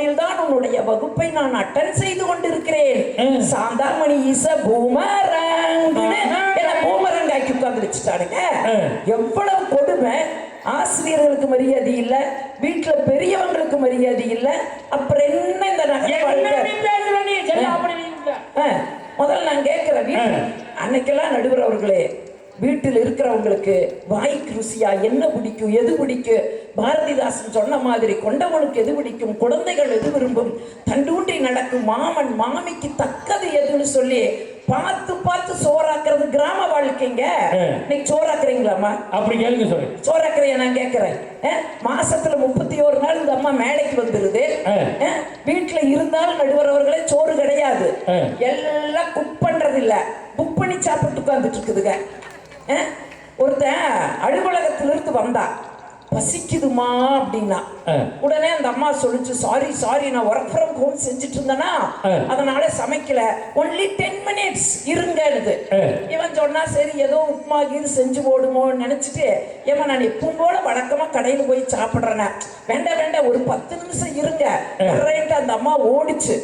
கோயில் தான் உன்னுடைய வகுப்பை நான் அட்டன் செய்து கொண்டிருக்கிறேன். சாந்தாமணி இச பூமரங் என பூமரங்காக்கி உட்கார்ந்து வச்சுட்டானுங்க. எவ்வளவு கொடுமை! ஆசிரியர்களுக்கு மரியாதை இல்ல, வீட்டுல பெரியவங்களுக்கு மரியாதை இல்ல, அப்புறம் என்ன இந்த முதல்ல நான் கேட்கிறேன். அன்னைக்கெல்லாம் நடுவர் அவர்களே, வீட்டில் இருக்கிறவங்களுக்கு வாய்க்கு ருசியா என்ன பிடிக்கும், எது பிடிக்கும்? பாரதிதாசன் சொன்ன மாதிரி கொண்டவனுக்கு எது பிடிக்கும், குழந்தைகள் எது விரும்பும், தண்டூண்டி நடக்கும் மாமன் மாமிக்கு தக்கது எதுன்னு சொல்லி பார்த்து பார்த்து சோறாக்குறது கிராம வாழ்க்கைங்க. இன்னைக்கு சோறாக்குறீங்களாமா? அப்படி கேளுங்க. சொல்லு, சோறாக்குறைய நான் கேட்கிறேன். மாசத்துல 31 நாள் இந்த அம்மா மேடைக்கு வந்துருது. வீட்டுல இருந்தாலும் நடுவர் அவர்களே சோறு கிடையாது, எல்லாம் குக் பண்றது இல்ல, புக் பண்ணி சாப்பிட்டு உட்கார்ந்துட்டு இருக்குதுங்க. ஒருத்தன் அலுவலகத்திலிருந்து வந்தா, பசிக்குதுமா அப்படின்னா உடனே அந்த அம்மா சொல்லிச்சு, சாரி சாரி நான் ஒர்க் ஃப்ரம் ஹோம் செஞ்சுட்டு இருந்தேன்னா அதனால சமைக்கல, ஒன்லி 10 minutes இருங்கன்னு. இவன் சொன்னா சரி ஏதோ உப்புமா கீது செஞ்சு போடுமோன்னு நினைச்சிட்டு, ஏமா நான் எப்பவும் போல வழக்கமா கடையில் போய் சாப்பிட்றேன், வேண்டாம் வேண்டாம் ஒரு 10 நிமிஷம் இருங்க வர்றேன்ட்டு அந்த அம்மா ஓடிச்சு.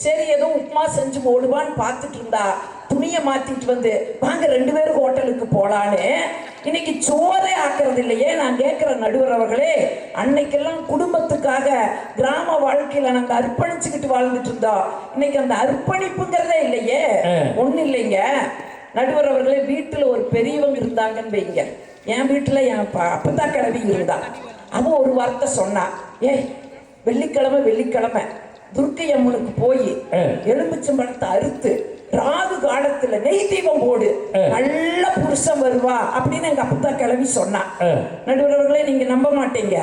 சரி ஏதோ உப்புமா செஞ்சு போடுவான்னு பார்த்துட்டு இருந்தா, துணியை மாத்திட்டு வந்து வாங்க 2 பேரும் ஹோட்டலுக்கு போலான்னு. இன்னைக்கு சோறே ஆக்குறது இல்லையே. நான் கேட்கிற நடுவர் அவர்களே, அன்னைக்கெல்லாம் குடும்பத்துக்காக கிராம வாழ்க்கையில நாங்க அர்ப்பணிச்சுக்கிட்டு வாழ்ந்துட்டு இருந்தோம். இன்னைக்கு அந்த அர்ப்பணிப்புங்கிறதே இல்லையே. ஒண்ணு இல்லைங்க நடுவர் அவர்களே, வீட்டுல ஒரு பெரியவங்க இருந்தாங்கன்னு வைங்க. என் வீட்டுல என் அப்பதான் கிளம்பி இருந்தா. அவன் ஒரு வார்த்தை சொன்னா, வெள்ளிக்கிழமை வெள்ளிக்கிழமை துர்க்கை அம்மனுக்கு போய் எலுமிச்சம்பழத்தை அறுத்து ராகு காலத்துல நெய் தீபம் போடு, நல்ல புருஷன் வருவா அப்படின்னு எங்க அப்பதான் கிளம்பி சொன்னான். நடுவர்களே, நீங்க நம்ப மாட்டீங்க,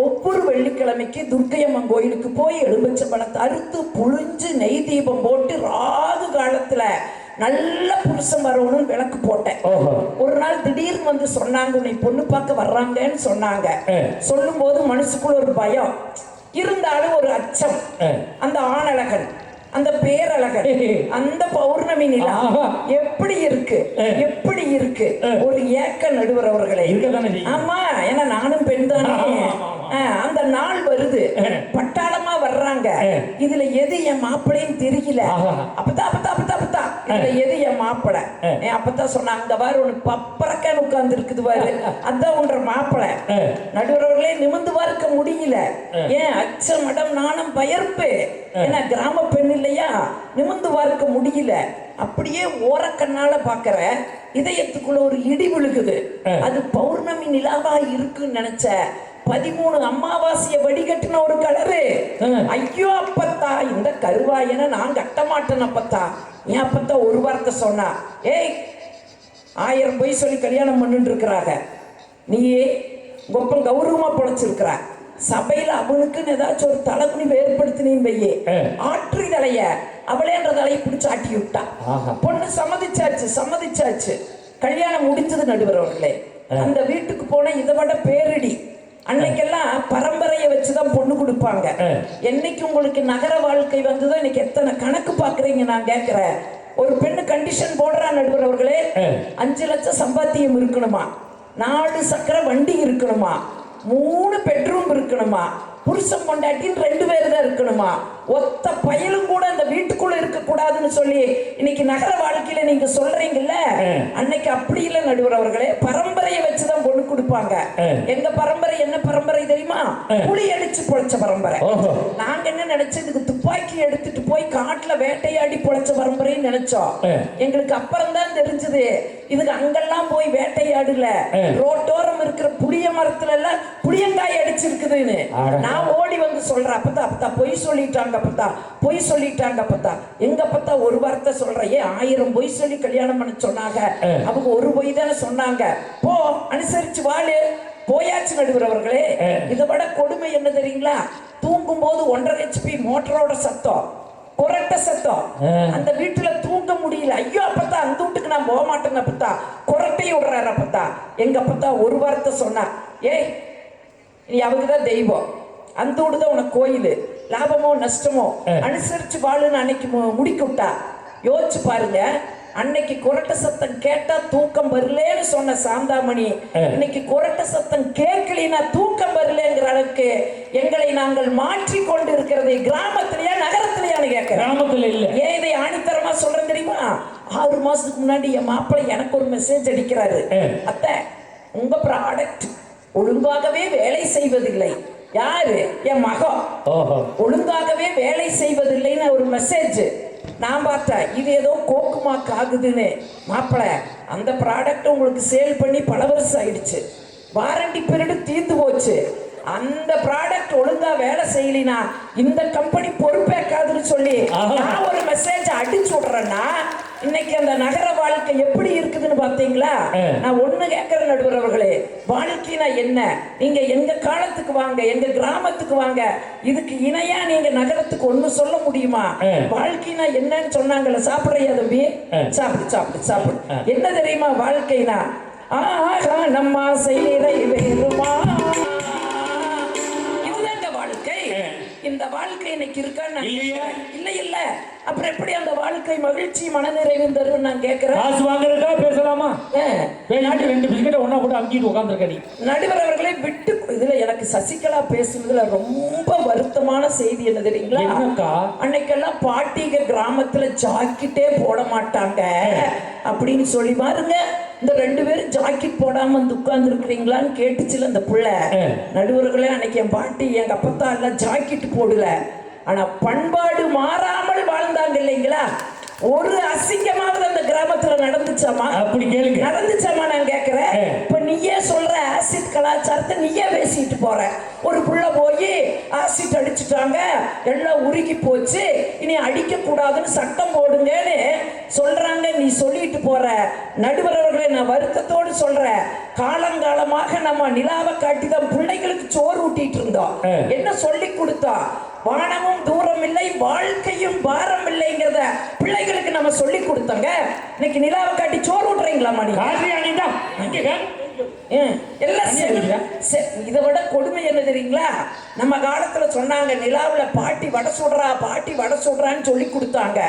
ஒவ்வொரு வெள்ளிக்கிழமைக்கு துர்க்கை அம்மன் கோயிலுக்கு போய் எலுமிச்சம்பழத்தை அறுத்து புழிஞ்சு நெய் தீபம் போட்டு ராகு காலத்துல நல்ல புருஷன் வரணும்னு விளக்கு போட்டேன். ஒரு நாள் திடீர்னு வந்து சொன்னாங்க, உன்னை பொண்ணு பார்க்க வர்றாங்கன்னு சொன்னாங்க. சொல்லும் போது மனசுக்குள்ள ஒரு பயம் இருந்தாலும் ஒரு அச்சம். அந்த ஆணழகன், அந்த பேரழகன், அந்த பௌர்ணமி நிலா எப்படி இருக்கு எப்படி இருக்கு, ஒரு ஏக்க நடுவர் அவர்களே. ஆமா, ஏன்னா நானும் பெண் தானே. அந்த நாள் வருது, பட்டாளமா வர்றாங்க. இதுல எது என் மாப்பிள்ளைன்னு தெரியல. அப்பதான் அப்பதான் அப்பதான் அப்பதான் இதுல எது என் மாப்பிள்ளை. அப்பதான் சொன்னாங்க, அங்க பாரு உனக்கு பப்பரக்கான்னு உட்கார்ந்து இருக்குது பாரு, அதான் உன்ற மாப்பிள்ளை. நடுவர்களே, நிமிந்து பார்க்க முடியல. ஏன் அச்சம் மடம் நானும் பயர்ப்பு, ஏன்னா கிராம பெண் இல்லையா, நிமிந்து பார்க்க முடியல. அப்படியே ஓரக்கண்ணால பாக்குற, இதயத்துக்குள்ள ஒரு இடி விழுகுது. அது பௌர்ணமி நிலாவா இருக்குன்னு நினைச்ச 13 அமாவாசைய வடிகட்டின ஒரு கலரு. ஐயோ அப்பத்தா, இந்த கருவாயன நான் கட்ட மாட்டேன் அப்பத்தா. ஏன் அப்பத்தா ஒரு வார்த்தை சொன்னா, 1000 பொய் சொல்லி கல்யாணம் பண்ணிட்டு இருக்கிறாங்க, நீயே கொப்பம் கௌரவமா பொழைச்சிருக்கிற, சபையில அவனுக்குன்னு ஏதாச்சும் ஒரு தலைகுனிவை ஏற்படுத்தினேன் வையே, ஆற்றி தலைய அவளேன்ற தலையை பிடிச்சு ஆட்டி விட்டா. பொண்ணு சம்மதிச்சாச்சு சம்மதிச்சாச்சு, கல்யாணம் முடிஞ்சது நடுவர் அவர்களே. அந்த வீட்டுக்கு போன இதை விட பேரிடி. அன்னைக்கெல்லாம் பரம்பரையை வச்சுதான் பொண்ணு கொடுப்பாங்க. என்னைக்கு உங்களுக்கு நகர வாழ்க்கை வந்ததோ இன்னைக்கு எத்தனை கணக்கு பாக்குறீங்க நான் கேட்கிறேன். ஒரு பெண்ணு கண்டிஷன் போடுறா நடுவர் அவர்களே, 5 லட்சம் சம்பாத்தியம் இருக்கணுமா, 4 சக்கர வண்டி இருக்கணுமா, 3 பெட்ரூம் இருக்கணுமா, புருஷன் பொண்டாட்டின்னு 2 பேர் தான் இருக்கணுமா, ஒத்த பயலும் கூட அந்த வீட்டுக்குள்ள இருக்க கூடாதுன்னு சொல்லி இன்னைக்கு நகர வாழ்க்கையில நீங்க சொல்றீங்கல்ல, அன்னைக்கு அப்படி இல்லை நடுவர் அவர்களே. பரம்பரையை வச்சுதான் பொண்ணு கொடுப்பாங்க. எங்க பரம்பரை என்ன பரம்பரை தெரியுமா? புலி அடிச்சு பொழைச்ச பரம்பரை. நாங்க என்ன நினைச்சோம், இதுக்கு துப்பாக்கி எடுத்துட்டு போய் காட்டுல வேட்டையாடி பொழைச்ச பரம்பரைன்னு நினைச்சோம். எங்களுக்கு அப்புறம் தான் தெரிஞ்சது, இதுக்கு அங்கெல்லாம் போய் வேட்டையாடுல, ரோட்டோரம் இருக்கிற புளிய மரத்துல எல்லாம் புளியங்காய் அடிச்சிருக்குதுன்னு நான் ஓடி வந்து சொல்றேன். அப்பதான் அப்பதா பொய் சொல்லிட்டாங்க, அப்பதா பொய் சொல்லிட்டாங்க. அப்பதா எங்க அப்பதா ஒரு வார்த்தை சொல்றேன், 1000 பொய் சொல்லி கல்யாணம் பண்ண சொன்னாங்க, அவங்க ஒரு பொய் தானே சொன்னாங்க, போ அனுசரிச்சு வாழு. போயாச்சு நடுவர் அவர்களே. இதை விட கொடுமை என்ன தெரியுங்களா? தூங்கும் போது 1.5 HP மோட்டரோட சத்தம், கொரட்ட சத்தம், அந்த வீட்டுல தூங்க முடியல. ஐயோ அப்பத்தா அந்த வீட்டுக்கு நான் போக மாட்டேன்னு அப்பத்தா கொரட்டையை விடுறாரு. அப்பத்தா எங்க அப்பத்தா ஒரு வார்த்தை சொன்னா, நீ அவங்கதான் தெய்வம், அந்த வீடுதான் உனக்கு கோயில், லாபமோ நஷ்டமோ அனுசரிச்சு வாழுன்னு அன்னைக்கு முடிக்க விட்டா. யோசிச்சு பாருங்க, அன்னைக்கு குரட்ட சத்தம் கேட்டா தூக்கம் வரலன்னு சொன்ன சாந்தாமணி இன்னைக்கு குரட்ட சத்தம் கேட்கலினா தூக்கம் வரலங்கிற அளவுக்கு எங்களை நாங்கள் மாற்றி கொண்டு இருக்கிறதை கிராமத்திலேயா நகரத்திலேயான்னு கேட்கிறேன். கிராமத்துல இல்ல. ஏன் இதை ஆணித்தரமா சொல்றேன் தெரியுமா? 6 மாசத்துக்கு முன்னாடி என் மாப்பிள்ளை எனக்கு ஒரு மெசேஜ் அடிக்கிறாரு. அத்தை, உங்க ப்ராடக்ட் ஒழுங்காகவே வேலை செய்வதில்லை. யாரு? என் மகன். ஒழுங்காகவே வேலை செய்வதில்லைன்னு ஒரு மெசேஜ். நான் பார்த்தேன் இது ஏதோ கோக்குமாக்கு ஆகுதுன்னு. மாப்பிள்ள, அந்த ப்ராடக்ட் உங்களுக்கு சேல் பண்ணி பல வருஷம் ஆயிடுச்சு, வாரண்டி பீரியட் தீர்ந்து போச்சு. அந்த ப்ராடக்ட் ஒழுங்கா வேலை செய்யலினா இந்த கம்பெனி பொறுப்பேற்காதுன்னு சொல்லி நான் ஒரு மெசேஜ் அடிச்சு விடுறேன்னா இன்னைக்கு அந்த நகர வாழ்க்கை எப்படி இருக்குதுன்னு பாத்தீங்களா? நான் ஒண்ணு கேட்கிற நடுவர் அவர்களே, வாழ்க்கைனா என்ன? நீங்க எங்க காலத்துக்கு வாங்க, எங்க கிராமத்துக்கு வாங்க, இதுக்கு இணையா நீங்க நகரத்துக்கு ஒண்ணு சொல்ல முடியுமா? வாழ்க்கைனா என்னன்னு சொன்னாங்கல்ல, சாப்பிடுறியா தம்பி? சாப்பிடு சாப்பிடு சாப்பிடு. என்ன தெரியுமா வாழ்க்கைனா? ஆஹா நம்ம ஆசை நிறைவேறுமா, இந்த வாழ்க்கை இன்னைக்கு இருக்கான்னு இல்ல இல்ல. அப்புறம் எப்படி அந்த வாழ்க்கை மகிழ்ச்சி மனநிறைவு தரும்? நான் கேட்கிறேன். காசு வாங்குறதா பேசலாமா? ரெண்டு பிஸ்கெட் ஒண்ணா கூட அங்கிட்டு உட்கார்ந்துருக்க நீ. நடுவர் அவர்களே விட்டு இதுல எனக்கு சசிகலா பேசுனதுல ரொம்ப வருத்தமான செய்தி என்ன தெரியுங்களா? அன்னைக்கெல்லாம் பாட்டிக கிராமத்துல ஜாக்கெட்டே போட மாட்டாங்க அப்படின்னு சொல்லி பாருங்க. இந்த 2 பேரும் ஜாக்கெட் போடாம வந்து உட்கார்ந்து இருக்கிறீங்களான்னு கேட்டுச்சுல அந்த புள்ள. நடுவர்களே, அன்னைக்கு என் பாட்டி எங்க அப்பத்தா எல்லாம் ஜாக்கெட் போடல, ஆனா பண்பாடு மாறாமல் வாழ்ந்தாங்க இல்லைங்களா? ஒரு அசிங்கமாவது அந்த கிராமத்துல நடந்துச்சாமா? அப்படி கேளுங்க. நடந்துச்சாமா? நான் கேட்கிறேன். இப்ப நீயே சொல்ற ஆசிட் கலாச்சாரத்தை நீயே பேசிட்டு போற. ஒரு புள்ள போய் ஆசிட் அடிச்சுட்டாங்க, எல்லாம் உருகி போச்சு, இனி அடிக்க கூடாதுன்னு சட்டம் போடுங்கன்னு சொல்றாங்க. நீ சொல்லிட்டு போற. நடுவர் அவர்களை நான் வருத்தத்தோடு சொல்றேன், காலங்காலமாக நம்ம நிலாவை காட்டிதான் பிள்ளைகளுக்கு சோறு ஊட்டிட்டு இருந்தோம். என்ன சொல்லி கொடுத்தோம்? வானமும் தூரம் இல்லை, வாழ்க்கையும் பாரம் இல்லைங்கிறத பிள்ளைகளுக்கு நம்ம சொல்லி கொடுத்தோங்க. இன்னைக்கு நிலாவை காட்டி சோறு ஊட்டுறீங்களா? மணி இதை விட கொடுமை என்ன தெரியுங்களா? நம்ம காலத்துல சொன்னாங்க நிலாவுல பாட்டி வடை சுடுறா, பாட்டி வடை சுடுறான்னு சொல்லி கொடுத்தாங்க.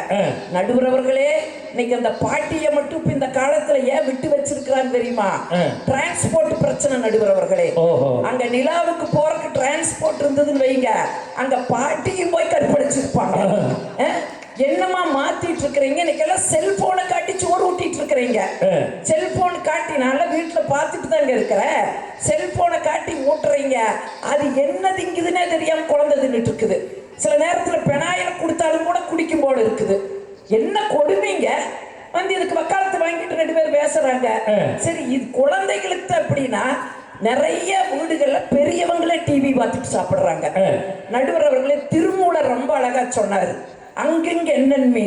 நடுவரவர்களே, இன்னைக்கு அந்த பாட்டியை மட்டும் இந்த காலத்துல ஏன் விட்டு வச்சிருக்கிறான்னு தெரியுமா? டிரான்ஸ்போர்ட் பிரச்சனை. நடுவரவர்களே, அங்க நிலாவுக்கு போறதுக்கு டிரான்ஸ்போர்ட் இருந்ததுன்னு வைங்க, அங்க பாட்டியும் போய் கற்பழிச்சிருப்பாங்க. என்னமா மாத்திட்டு இருக்கிறீங்க? இன்னைக்கெல்லாம் செல்போனை காட்டி சோறு ஊட்டிட்டு இருக்கிறீங்க. செல்போன் காட்டினால வீட்டுல பார்த்துட்டு தாங்க இருக்கிற, செல்போனை காட்டி ஊட்டுறீங்க. அது என்ன திங்குதுன்னே தெரியாம குழந்தை தின்னுட்டு இருக்குது. சில நேரத்துல பெனாயில கொடுத்தாலும் கூட குடிக்கும் போல இருக்குது. என்ன கொடுமைங்க வந்து இதுக்கு வக்காலத்து வாங்கிட்டு 2 பேர் பேசுறாங்க. சரி, இது குழந்தைகளுக்கு அப்படின்னா நிறைய வீடுகள்ல பெரியவங்களே டிவி பார்த்துட்டு சாப்பிடுறாங்க. நடுவர் அவர்களே திருமூலர் ரொம்ப அழகா சொன்னாரு, அங்கங்க என்னன்மை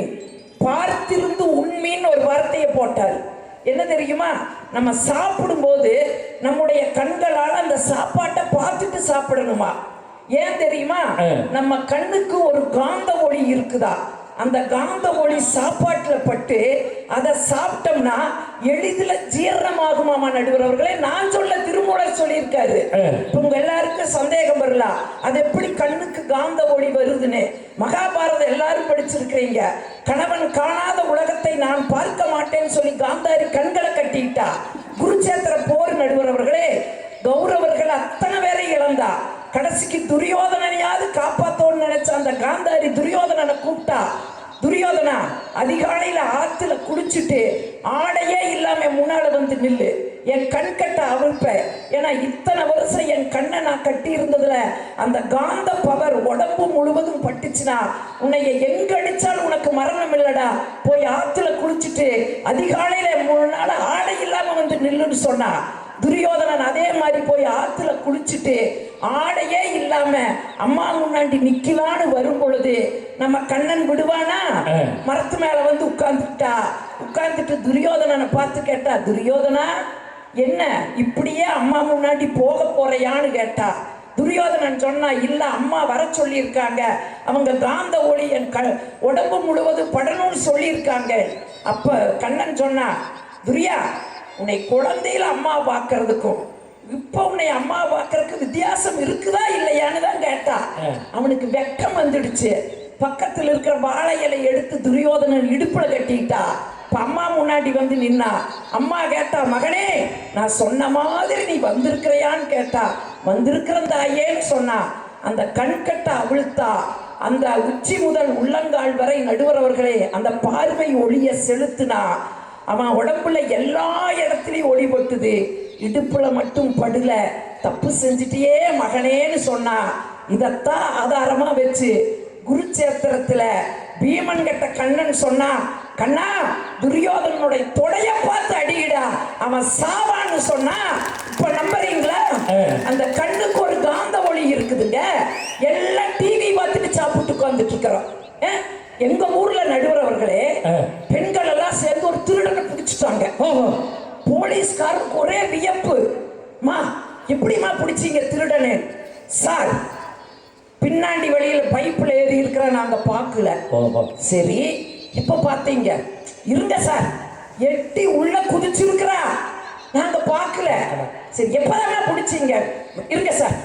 பார்த்திருந்து உண்மைன்னு ஒரு வார்த்தையை போட்டார். என்ன தெரியுமா? நம்ம சாப்பிடும் போது நம்முடைய கண்களால் அந்த சாப்பாட்டை பார்த்துட்டு சாப்பிடணுமா? ஏன் தெரியுமா? நம்ம கண்ணுக்கு ஒரு காந்த ஒளி இருக்குதா, அந்த காந்த ஒளி சாப்பாட்டுல பட்டு அதை சாப்பிட்டோம்னா எளிதில் ஜீரணமாகுமாமா. நடுவர் அவர்களே, நான் சொல்ல திருமூலர் சொல்லியிருக்காரு. உங்க எல்லாருக்கும் சந்தேகம் வரலாம், அது எப்படி கண்ணுக்கு காந்த ஒளி வருதுன்னு. மகாபாரதம் எல்லாரும் படிச்சிருக்கிறீங்க. கணவன் காணாத உலகத்தை நான் பார்க்க மாட்டேன்னு சொல்லி காந்தாரி கண்களை கட்டிட்டா. குருச்சேத்திர போர் நடுவர் அவர்களே, கௌரவர்கள் அத்தனை பேரை இழந்தா. கடைசிக்கு துரியோதனையாவது காப்பாத்தோன்னு நினைச்ச அந்த காந்தாரி துரியோதனனை கூப்பிட்டா. துரியோதனா, அதிகாலையில ஆத்துல குளிச்சுட்டு ஆடையே இல்லாம முன்னால வந்து நில்லு, என் கண் கட்ட அவிழ்ப்ப. ஏன்னா இத்தனை வருஷம் என் கண்ணை நான் கட்டி இருந்ததுல அந்த காந்த பவர் உடம்பு முழுவதும் பட்டுச்சுன்னா உன்னைய எங்க அடிச்சாலும் உனக்கு மரணம் இல்லடா, போய் ஆத்துல குளிச்சுட்டு அதிகாலையில 3 நாள் ஆடை இல்லாம வந்து நில்லுன்னு சொன்னா. துரியோதனன் அதே மாதிரி போய் ஆத்துல குளிச்சுட்டு ஆடையே இல்லாம அம்மா முன்னாடி நிக்கலான்னு வரும் பொழுது நம்ம கண்ணன் விடுவானா? மரத்து மேல வந்து உட்கார்ந்துட்டு துரியோதனனை பார்த்து கேட்டா, துரியோதனா என்ன இப்படியே அம்மா முன்னாடி போக போறையான்னு கேட்டா. துரியோதனன் சொன்னா, இல்ல அம்மா வர சொல்லி இருக்காங்க, அவங்க காந்த ஒளி என் உடம்பு முழுவதும் படணும்னு சொல்லி இருக்காங்க. அப்ப கண்ணன் சொன்னா, துரியா, உன்னை குழந்தையில அம்மா பார்க்கறதுக்கும் இப்ப உன்னை அம்மா பார்க்கறதுக்கு வித்தியாசம் இருக்குதா இல்லையான்னு தான் கேட்டா. அவனுக்கு வெக்கம் வந்துடுச்சு. பக்கத்தில் இருக்கிற வாழை இலை எடுத்து துரியோதனன் இடுப்புல கட்டிட்டா. அப்ப அம்மா முன்னாடி வந்து நின்னா. அம்மா கேட்டா, மகனே நான் சொன்ன மாதிரி நீ வந்திருக்கிறையான்னு கேட்டா. வந்திருக்கிற தாயேன்னு சொன்னா. அந்த கண்கட்ட அவிழ்த்தா. அந்த உச்சி முதல் உள்ளங்கால் வரை நடுவர் அவர்களே அந்த பார்வை ஒளிய செலுத்தினா. அவன் உடம்புல எல்லா இடத்துலயும் ஒளி பட்டுது, இடுப்புல மட்டும் படல. தப்பு செஞ்சிட்டியே மகனேன்னு சொன்னா. இதத்தான் ஆதாரமா வச்சு குருச்சேத்திரத்துல பீமன் கட்ட கண்ணன் சொன்னா, கண்ணா துரியோதனனுடைய தொடைய பார்த்து அடியிடா, அவன் சாவான்னு சொன்னா. இப்ப நம்புறீங்களா? அந்த கண்ணுக்கு ஒரு காந்த ஒளி இருக்குதுங்க. எல்லாம் டிவி பார்த்துட்டு சாப்பிட்டு உட்கார்ந்துட்டு இருக்கிறோம். எங்க ஊர்ல நடுவர் அவர்களே பெண்கள் எல்லாம் சேர்ந்து ஒரு திருடனை பிடிச்சிட்டாங்க. போலீஸ்காரருக்கு ஒரே வியப்பு. மா எப்படிமா பிடிச்சீங்க திருடனே? சார் பின்னாடி வழியில பைப்புல ஏறி இருக்கிற நாங்க பார்க்கல. சரி எப்ப பார்த்தீங்க? இருங்க சார், எட்டி உள்ள குதிச்சிருக்கிறா, நாங்க பார்க்கல. சரி எப்பதான் பிடிச்சீங்க? இருங்க சார்,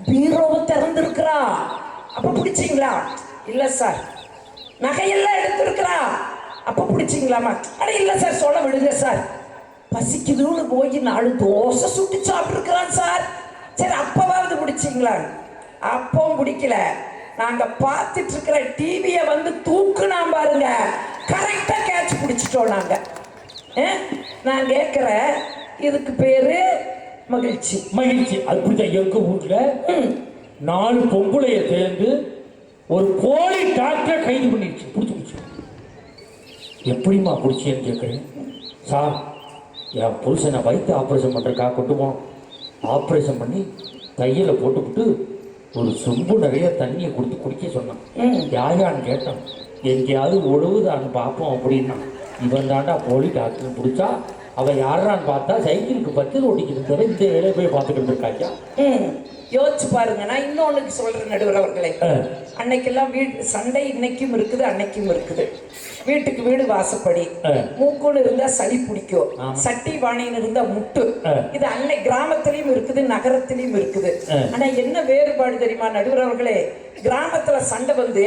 பீரோவை திறந்திருக்கிறா, அப்ப பிடிச்சீங்களா? இல்ல சார். நகையெல்லாம் எடுத்திருக்கிறா, அப்ப பிடிச்சீங்களாமா? அட இல்ல சார், சொல்ல விடுங்க சார். பசிக்குதுன்னு போய் 4 தோசை சுட்டு சாப்பிட்டு இருக்கிறான் சார். சரி அப்பவாவது பிடிச்சீங்களா? அப்பவும் பிடிக்கல. நாங்க பார்த்துட்டு இருக்கிற டிவிய வந்து தூக்குனா பாருங்க, கரெக்டா கேட்ச் பிடிச்சிட்டோம் நாங்க. நான் கேட்கிறேன், இதுக்கு பேரு மகிழ்ச்சி. மகிழ்ச்சி. அப்படிதான் எங்க ஊர்ல 4 பொம்பளைய சேர்ந்து ஒரு கோழி டாக்டரை கைது பண்ணிடுச்சு, பிடிச்சி. எப்படிமா பிடிச்சேன்னு கேட்குறேன். சார் என் புருஷனை வயிற்று ஆப்ரேஷன் பண்ணுறக்காக கொண்டு போனோம். ஆப்ரேஷன் பண்ணி கையில் போட்டுவிட்டு ஒரு சொம்பு நிறைய தண்ணியை கொடுத்து குடிக்க சொன்னான். யாயான்னு கேட்டான். எங்கேயாவது ஒழுகுதான்னு பார்ப்போம் அப்படின்னா. இவன் தாண்டா கோழி டாக்டர் பிடிச்சா. அவன் யாரான்னு பார்த்தா சைக்கிளுக்கு 10 ஓட்டிக்கிட்டு தவிர இந்த வேலையை போய் பார்த்துக்கிட்டு இருக்காச்சா. யோசிச்சு பாருங்க. நான் இன்னொன்னுக்கு சொல்றேன் நடுவர் அவர்களே. அன்னைக்கெல்லாம் வீட்டு சண்டை இன்னைக்கும் இருக்குது, அன்னைக்கும் இருக்குது. வீட்டுக்கு வீடு வாசப்படி. மூக்குன்னு இருந்தா சளி பிடிக்கும், சட்டி வாணின்னு இருந்தா முட்டு. இது அன்னை கிராமத்திலயும் இருக்குது, நகரத்திலயும் இருக்குது. ஆனா என்ன வேறுபாடு தெரியுமா நடுவர் அவர்களே? கிராமத்துல சண்டை வந்து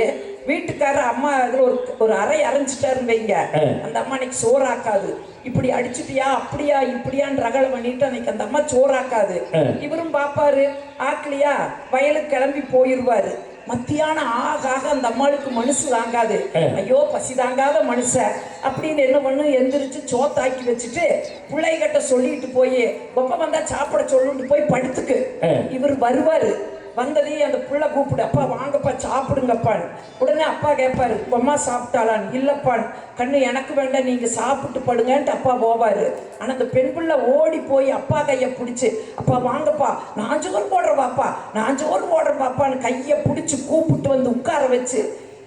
வீட்டுக்காரர் அம்மா அதுல ஒரு அறை அரைஞ்சிட்டாருன்னு வைங்க, அந்த அம்மா அன்னைக்கு சோறாக்காது. இப்படி அடிச்சுட்டியா அப்படியா இப்படியான்னு ரகலை பண்ணிட்டு அன்னைக்கு அந்த அம்மா சோறாக்காது. இவரும் பாப்பாரு, ஆக்கலையா வயலுக்கு கிளம்பி போயிருவாரு. மத்தியானம் ஆக அந்த அம்மாளுக்கு மனசு தாங்காது. ஐயோ பசி தாங்காத மனுஷன் அப்படின்னு என்ன பண்ணு, எந்திரிச்சு சோத்தாக்கி வச்சுட்டு பிள்ளைகிட்ட சொல்லிட்டு போய் ஒப்ப வந்தா சாப்பிட சொல்லிட்டு போய் படுத்துக்கு. இவர் வருவாரு. வந்ததையும் அந்த புள்ள கூப்பிடு, அப்பா வாங்கப்பா சாப்பிடுங்கப்பான்னு. உடனே அப்பா கேட்பாரு, அம்மா சாப்பிட்டாளான்னு. இல்லப்பான்னு. கண்ணு எனக்கு வேண்டாம், நீங்க சாப்பிட்டு படுங்கன்ட்டு அப்பா போவாரு. ஆனா அந்த பெண் பிள்ளை ஓடி போய் அப்பா கையை பிடிச்சி, அப்பா வாங்கப்பா நான் சோறு போடுறேன் பாப்பா, நான் சோறு போடுறேன் பாப்பான்னு கையை பிடிச்சி கூப்பிட்டு வந்து உட்கார வச்சு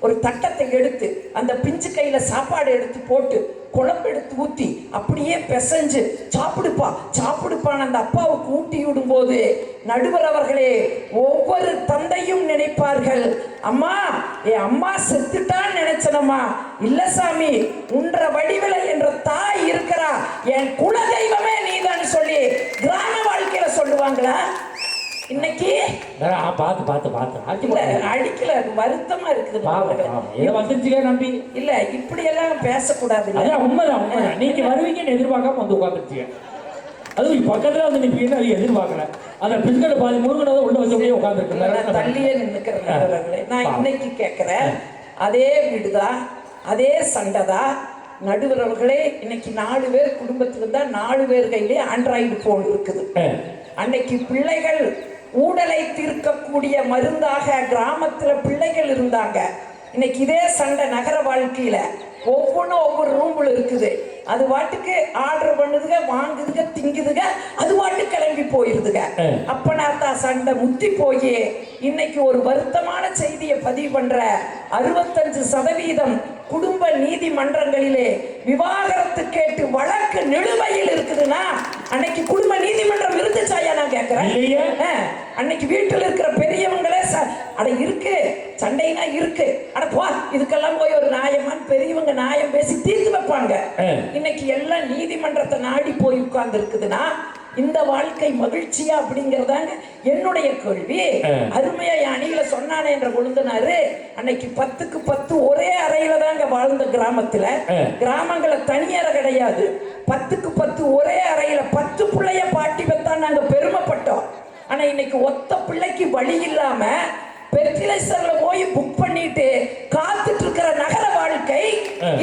ஒரு தட்டத்தை எடுத்து அந்த பிஞ்சு கையில சாப்பாடு எடுத்து போட்டு குழம்பு எடுத்து ஊத்தி அப்படியே பிசைஞ்சு சாப்பிடுப்பா சாப்பிடுப்பான்னு அந்த அப்பாவுக்கு ஊட்டி விடும்போது நடுவர் அவர்களே ஒவ்வொரு தந்தையும் நினைப்பார்கள், அம்மா என் அம்மா செத்துட்டான்னு நினைச்சனம்மா. இல்ல சாமி, உன்ற வடிவில என்ற தாய் இருக்கிறா, என் குல தெய்வமே நீதான் சொல்லி கிராம வாழ்க்கையில சொல்லுவாங்களா? இன்னைக்கு பார்த்து பார்த்து பார்த்து அடிக்கல, வருத்தமா இருக்குது. நம்பி இல்ல இப்படி எல்லாம் பேசக்கூடாது. உண்மைதான் உண்மைதான். நீங்க வருவீங்கன்னு எதிர்பார்க்காம வந்து உட்காந்துருச்சீங்க. அதுவும் பக்கத்துல வந்து நிற்பீங்க, அது எதிர்பார்க்கல. அந்த பிஸ்கட்டை பாதி முருகனதை உள்ள வச்சு உட்காந்துருக்கு. தள்ளியே நின்னுக்கிறேன். நான் இன்னைக்கு கேட்கிறேன், அதே வீடுதான், அதே சண்டைதான். நடுவர் அவர்களே, இன்னைக்கு 4 பேர் குடும்பத்துல இருந்தா 4 பேர் கையிலே ஆண்ட்ராய்டு போன் இருக்குது. அன்னைக்கு பிள்ளைகள் ஊடலை தீர்க்கக்கூடிய மருந்தாக கிராமத்துல பிள்ளைகள் இருந்தாங்க. இன்னைக்கு இதே சண்டை நகர வாழ்க்கையில ஒவ்வொன்றும் ஒவ்வொரு ரூம்ல இருக்குது. அது வாட்டுக்கு ஆர்டர் பண்ணுதுங்க, வாங்குதுங்க, திங்குதுங்க, அது வாட்டு கிளம்பி போயிருதுங்க. அப்பனாத்தா சண்டை முத்தி போய் இன்னைக்கு ஒரு வருத்தமான செய்தியை பதிவு பண்ற 65% குடும்ப நீதிமன்றங்களிலே விவாகரத்து கேட்டு வழக்கு நிலுவையில் இருக்குதுன்னா அன்னைக்கு குடும்ப நீதிமன்றம் இருந்துச்சாயா நான் கேட்கிறேன். அன்னைக்கு வீட்டில் இருக்கிற பெரியவங்களே அட இருக்கு, சண்டைனா இருக்கு, அட போ இதுக்கெல்லாம் போய் ஒரு நியாயமான்னு பெரியவங்க நியாயம் பேசி தீர்த்து வைப்பாங்க. இன்னைக்கு எல்லாம் நீதிமன்றத்தை நாடி போய் உட்கார்ந்து இருக்குதுன்னா இந்த வாழ்க்கை மகிழ்ச்சியா அப்படிங்கறதாங்க என்னுடைய கேள்வி. அருமையா என் அணியில சொன்னானே என்ற கொழுந்தனாரு அன்னைக்கு 10க்கு 10 ஒரே அறையில தாங்க வாழ்ந்த கிராமத்துல. கிராமங்கள தனியறை கிடையாது. 10க்கு 10 ஒரே அறையில 10 பிள்ளைய பாட்டி பெத்தான் நாங்க பெருமைப்பட்டோம். ஆனா இன்னைக்கு ஒத்த பிள்ளைக்கு வழி இல்லாம பெர்டிலைசர்ல போய் புக் பண்ணிட்டு காத்துட்டு இருக்கிற நகர வாழ்க்கை,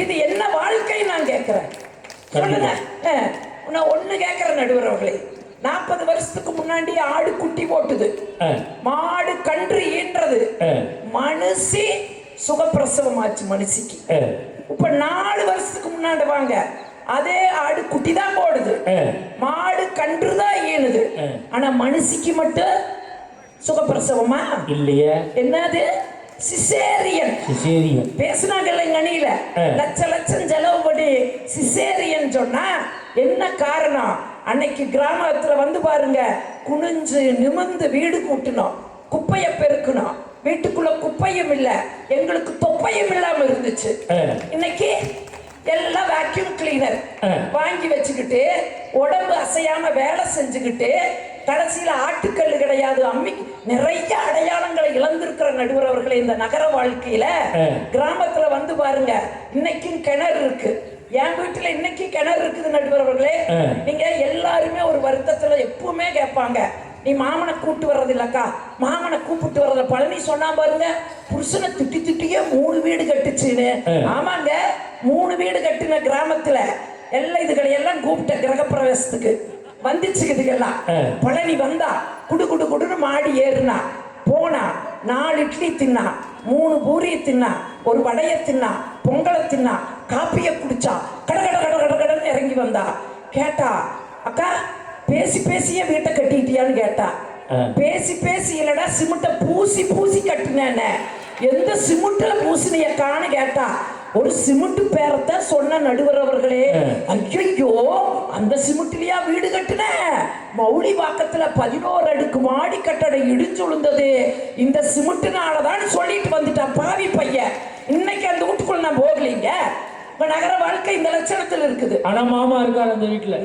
இது என்ன வாழ்க்கை நான் கேட்கிறேன் சொல்லுங்க. நான் ஒண்ணு கேட்கிறேன் நடுவர் அவர்களே, 40 வருஷத்துக்கு முன்னாடி ஆடு குட்டி போட்டுது, மாடு கன்று ஈன்றது, மனுஷி சுகப்பிரசவமாச்சு மனுஷிக்கு. இப்ப 4 வருஷத்துக்கு முன்னாடி வாங்க, அதே ஆடு குட்டி தான் போடுது, மாடு கன்று தான் ஈனுது, ஆனா மனுஷிக்கு மட்டும் சுகப்பிரசவமா இல்லையா? என்னது சிசேரியன்? சிசேரியன் பேசுனாங்கல்ல அணியில, லட்சம் செலவு பண்ணி சிசேரியன் சொன்னா என்ன காரணம்? அன்னைக்கு கிராமத்துல வந்து பாருங்க, குனிஞ்சு நிமிர்ந்து வீடு கூட்டணும், குப்பைய பெருக்கணும், வீட்டுக்குள்ள குப்பையும் இல்ல, எங்களுக்கு தொப்பையும் இல்லாம இருந்துச்சு. இன்னைக்கு எல்லாம் வேக்யூம் கிளீனர் வாங்கி வச்சுக்கிட்டு உடம்பு அசையாம வேலை செஞ்சுக்கிட்டு கடைசியில ஆட்டுக்கல் கிடையாது, அம்மி, நிறைய அடையாளங்களை இழந்திருக்கிற நடுவர் அவர்களே இந்த நகர வாழ்க்கையில. கிராமத்துல வந்து பாருங்க, இன்னைக்கும் கிணறு இருக்கு. என் வீட்டுல இன்னைக்கு கிணறு இருக்குது நடுவர் அவர்களே. நீங்க எல்லாருமே ஒரு வருத்தத்துல எப்பவுமே கேட்பாங்க, நீ மாமனை கூட்டு வர்றது இல்லக்கா, மாமனை கூப்பிட்டு வர்றத பழனி சொன்னா பாருங்க, புருஷனை திட்டி திட்டியே 3 வீடு கட்டுச்சுன்னு. ஆமாங்க, 3 வீடு கட்டுன கிராமத்துல எல்லாம் இதுகளை எல்லாம் கூப்பிட்ட கிரகப்பிரவேசத்துக்கு வந்துச்சு. இதுக்கெல்லாம் பழனி வந்தா குடு குடு குடுன்னு மாடி ஏறுனா, போனா 4 இட்லி தின்னா, 3 பூரி தின்னா, ஒரு வடைய தின்னா, பொங்கலை தின்னா, காப்பிய குடிச்சா, கட கட கட கட கடன்னு இறங்கி வந்தா. கேட்டா, அக்கா பேசி பேசியே வீட்டை கட்டிட்டியான்னு கேட்டா. பேசி பேசி இல்லடா, சிமெண்ட்டை பூசி பூசி கட்டினேன். எந்த சிமெண்ட்ல பூசினியக்கான்னு கேட்டா. ஒரு சிமெண்ட் பேரத்தான் சொன்ன நடுவர் அவர்களே. ஐயோ, அந்த சிமெண்ட்லயா வீடு கட்டுன? மௌலி வாக்கத்துல 11 அடுக்கு மாடி கட்டடம் இடிஞ்சு விழுந்தது இந்த சிமெண்ட்னாலதான் சொல்லிட்டு வந்துட்டான் பாவி பையன். இன்னைக்கு அந்த வீட்டுக்குள்ள நான் போகலீங்க. நகர வாழ்க்கை இந்த லட்சணத்துல இருக்குது. ஆனா மாமா இருக்காரு அந்த வீட்டுல.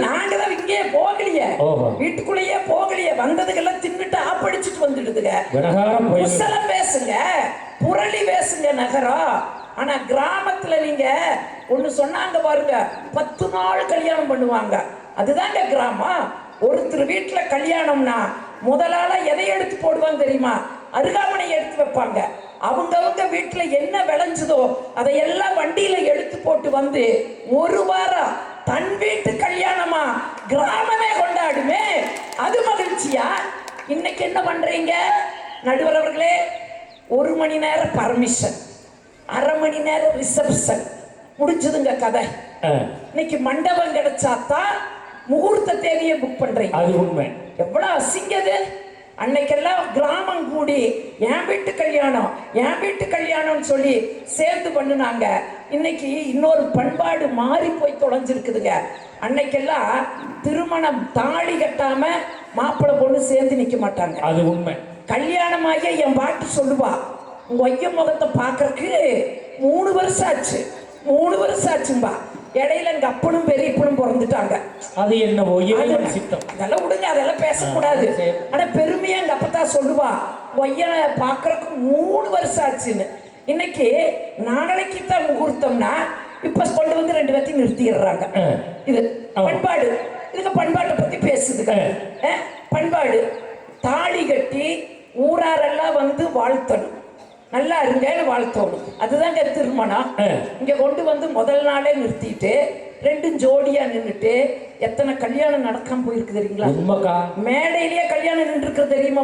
நாங்க தான் இங்கே போகலையே, வீட்டுக்குள்ளேயே போகலையே, வந்ததுக்கெல்லாம் தின்னுட்டு ஆப்படிச்சுட்டு வந்துடுதுங்க. குசலம் பேசுங்க, புரளி பேசுங்க நகரம். ஆனா கிராமத்துல நீங்க ஒண்ணு சொன்னாங்க பாருங்க, 10 நாள் கல்யாணம் பண்ணுவாங்க. அதுதாங்க கிராமம். ஒருத்தர் வீட்டுல கல்யாணம்னா முதலால எதை எடுத்து போடுவாங்க தெரியுமா? அருகாமனை எடுத்து வைப்பாங்க. அவங்கவங்க வீட்டுல என்ன விளைஞ்சதோ அதையெல்லாம் வண்டியில எடுத்து போட்டு வந்து 1 வாரம் தன் வீட்டு கல்யாணமா கிராமமே கொண்டாடுமே, அது மகிழ்ச்சியா? இன்னைக்கு என்ன பண்றீங்க நடுவர் அவர்களே? 1 மணி நேரம் பர்மிஷன், 1/2 மணி நேரம் ரிசப்ஷன், முடிஞ்சதுங்க கதை. இன்னைக்கு மண்டபம் கிடைச்சாதான் முகூர்த்த தேதியை புக் பண்றீங்க. அது உண்மை. எவ்வளவு அசிங்கது! அன்னைக்கெல்லாம் கிராமம் கூடி என் வீட்டு கல்யாணம், என் வீட்டு கல்யாணம்னு சொல்லி சேர்ந்து பண்ணுனாங்க. இன்னைக்கு இன்னொரு பண்பாடு மாறி போய் தொலைஞ்சிருக்குதுங்க. அன்னைக்கெல்லாம் திருமணம் தாலி கட்டாம மாப்பிள்ளை பொண்ணு சேர்ந்து நிக்க மாட்டாங்க. அது உண்மை. கல்யாணமாகிய என் பாட்டு சொல்லுவா, உங்க ஐய முகத்தை பாக்குறதுக்கு 3 வருஷம் ஆச்சு, 3 வருஷம் ஆச்சும்பா. இடையில எங்க அப்பனும் பெரியப்பனும் பிறந்துட்டாங்க. அது என்னவோ சித்தம், அதெல்லாம் விடுங்க, அதெல்லாம் பேசக்கூடாது. ஆனா பெருமையா எங்க அப்பதான் சொல்லுவா, ஒய்யனை பாக்குறதுக்கு 3 வருஷம் ஆச்சுன்னு. இன்னைக்கு நாளைக்கு தான் முகூர்த்தம்னா இப்ப கொண்டு வந்து 2 பேர்த்தையும் நிறுத்திடுறாங்க. இது பண்பாடு. இதுக்கு பண்பாட்டை பத்தி பேசுதுங்க. பண்பாடு தாலி கட்டி ஊராரெல்லாம் வந்து வாழ்த்தணும், நல்லா இருங்கன்னு வாழ்த்தணும். அதுதாங்க திருமணம். இங்க கொண்டு வந்து முதல் நாளே நிறுத்திட்டு 2 ஜோடியா நின்றுட்டு எத்தனை கல்யாணம் நடக்காம போயிருக்கு தெரியுங்களா? மேடையிலேயே கல்யாணம் நின்று இருக்கு தெரியுமா?